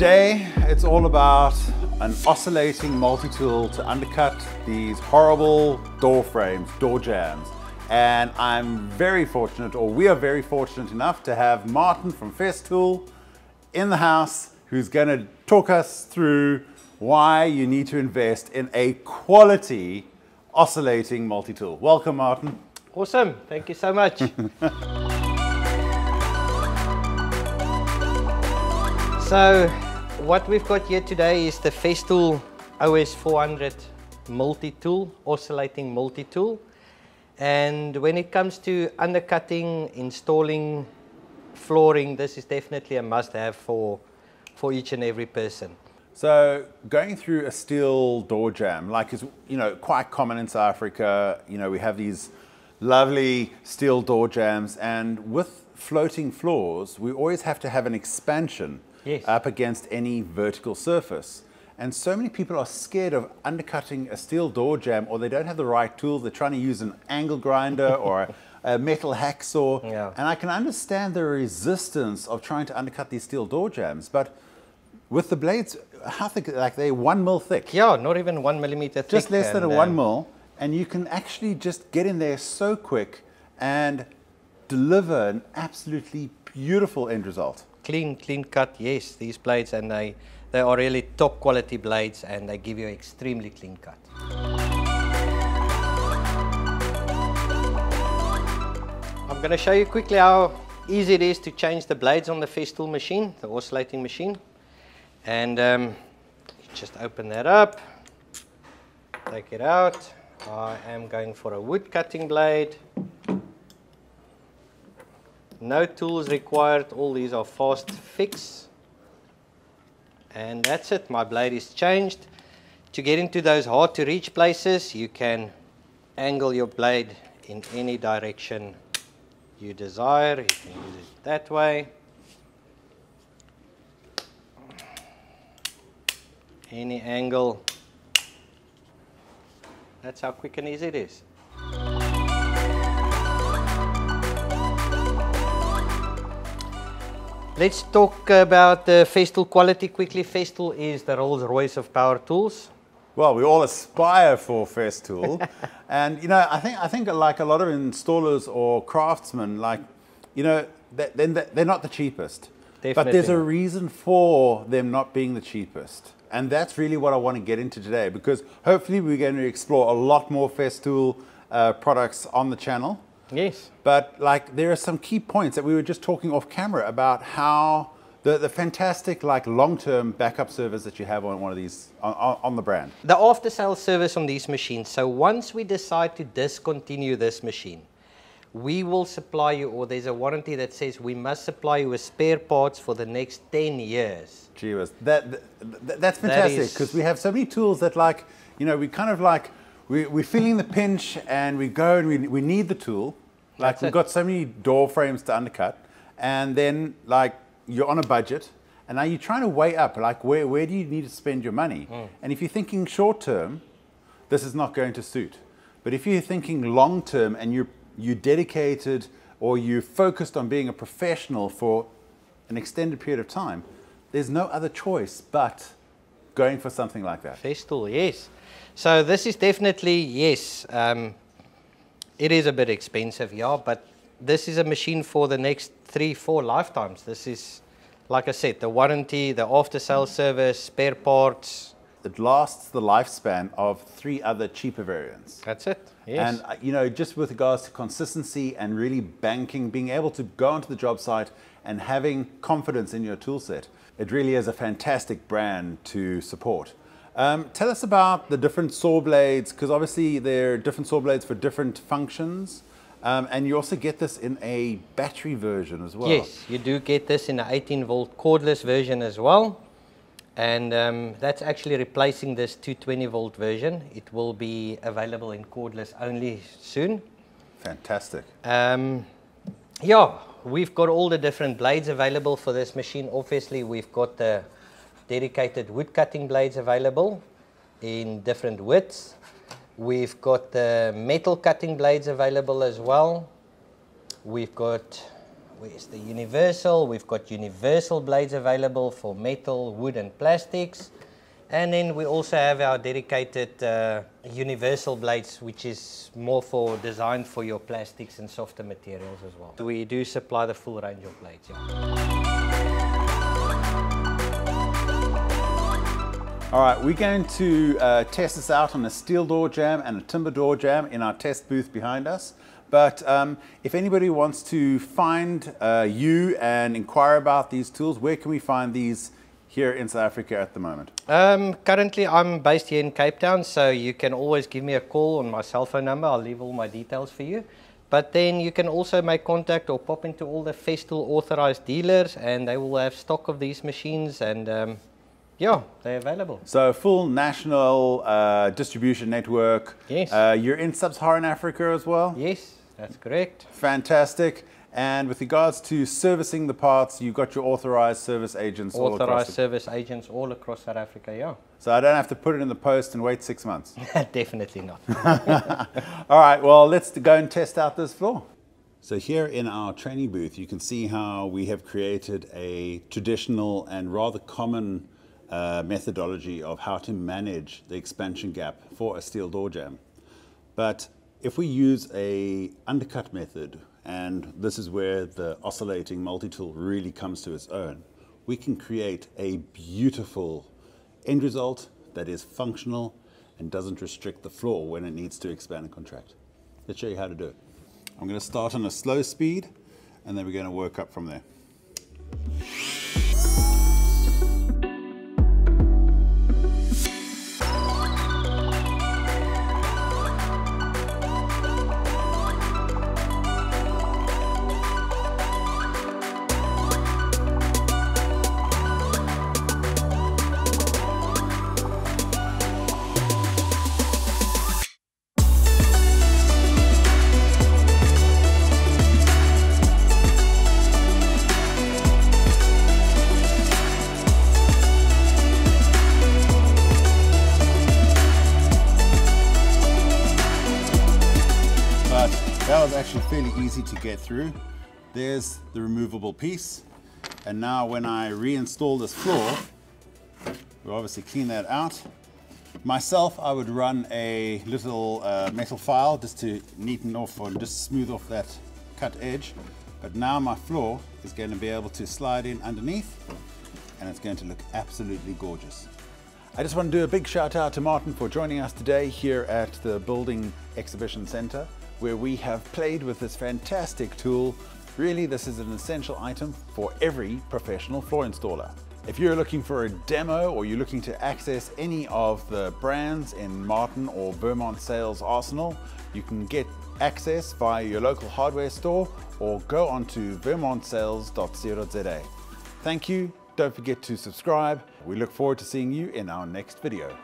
Today, it's all about an oscillating multi-tool to undercut these horrible door frames, door jams. And I'm very fortunate, or we are very fortunate enough to have Martin from Festool in the house, who's going to talk us through why you need to invest in a quality oscillating multi-tool. Welcome, Martin. Awesome, thank you so much. So what we've got here today is the Festool OS 400 multi-tool, oscillating multi-tool. And when it comes to undercutting, installing flooring, this is definitely a must-have for each and every person. So going through a steel door jam, like is quite common in South Africa. We have these lovely steel door jams, and with floating floors, we always have to have an expansion up against any vertical surface. And so many people are scared of undercutting a steel door jam, or they don't have the right tools. They're trying to use an angle grinder or a metal hacksaw. And I can understand the resistance of trying to undercut these steel door jams, but with the blades, how thick? Like they're 1 mil thick. Yeah, not even 1 millimeter thick. Just less than a 1 mil, and you can actually just get in there so quick and deliver an absolutely beautiful end result. Clean cut, yes, these blades, and they are really top quality blades, and they give you an extremely clean cut. I'm going to show you quickly how easy it is to change the blades on the Festool machine, the oscillating machine. And just open that up, take it out. I am going for a wood cutting blade. No tools required, all these are fast fix. And that's it, my blade is changed. To get into those hard to reach places, you can angle your blade in any direction you desire. You can use it that way. Any angle. That's how quick and easy it is. Let's talk about the Festool quality quickly. Festool is the Rolls-Royce of power tools. Well, we all aspire for Festool. And I think like a lot of installers or craftsmen, like, they're not the cheapest. Definitely. But there's a reason for them not being the cheapest. And that's really what I want to get into today, because hopefully we're going to explore a lot more Festool products on the channel. Yes. But like there are some key points that we were just talking off camera about, how the fantastic like long-term backup service that you have on one of these, on the brand. The after-sales service on these machines. So once we decide to discontinue this machine, we will supply you, or there's a warranty that says we must supply you with spare parts for the next 10 years. Gee whiz, that's fantastic, because we have so many tools that like, we kind of like, we're feeling the pinch and we go and we need the tool. Like we've got so many door frames to undercut, and then like you're on a budget, and now you're trying to weigh up, like where do you need to spend your money? And if you're thinking short term, this is not going to suit. But if you're thinking long term and you're dedicated, or you're focused on being a professional for an extended period of time, there's no other choice but going for something like that. Festool, yes. So this is definitely, yes, it is a bit expensive, yeah, but this is a machine for the next 3-4 lifetimes. This is, like I said, the warranty, the after-sales service, spare parts. It lasts the lifespan of 3 other cheaper variants. That's it, yes. And just with regards to consistency and really being able to go onto the job site and having confidence in your tool set, it really is a fantastic brand to support. Tell us about the different saw blades, because obviously there are different saw blades for different functions. And you also get this in a battery version as well. Yes, you do get this in an 18-volt cordless version as well. And that's actually replacing this 220-volt version. It will be available in cordless only soon. Fantastic. Yeah, we've got all the different blades available for this machine. Obviously, we've got the dedicated wood cutting blades available in different widths. We've got the metal cutting blades available as well. We've got where's the universal? We've got universal blades available for metal, wood and plastics. And then we also have our dedicated universal blades, which is more designed for your plastics and softer materials as well. We do supply the full range of blades. Yeah. All right, we're going to test this out on a steel door jamb and a timber door jamb in our test booth behind us. But if anybody wants to find you and inquire about these tools, where can we find these here in South Africa at the moment? Currently, I'm based here in Cape Town, so you can always give me a call on my cell phone number. I'll leave all my details for you. But then you can also make contact or pop into all the Festool authorized dealers, and they will have stock of these machines, and yeah, they're available. So full national distribution network. Yes. You're in Sub-Saharan Africa as well? Yes, that's correct. Fantastic. And with regards to servicing the parts, you've got your authorized service agents all across. Authorized service agents all across South Africa, yeah. So I don't have to put it in the post and wait 6 months? Definitely not. All right, well, let's go and test out this floor. So here in our training booth, you can see how we have created a traditional and rather common methodology of how to manage the expansion gap for a steel door jamb. But if we use a undercut method, and this is where the oscillating multi-tool really comes to its own, we can create a beautiful end result that is functional and doesn't restrict the floor when it needs to expand and contract. Let's show you how to do it. I'm going to start on a slow speed, and then we're going to work up from there. That was actually fairly easy to get through. There's the removable piece. And now when I reinstall this floor, we'll obviously clean that out. Myself, I would run a little metal file just to neaten off or just smooth off that cut edge. But now my floor is going to be able to slide in underneath, and it's going to look absolutely gorgeous. I just want to do a big shout out to Martin for joining us today here at the Building Exhibition Center, where we have played with this fantastic tool. Really, this is an essential item for every professional floor installer. If you're looking for a demo or you're looking to access any of the brands in Martin or Vermont Sales arsenal, you can get access via your local hardware store or go onto vermontsales.co.za. Thank you. Don't forget to subscribe. We look forward to seeing you in our next video.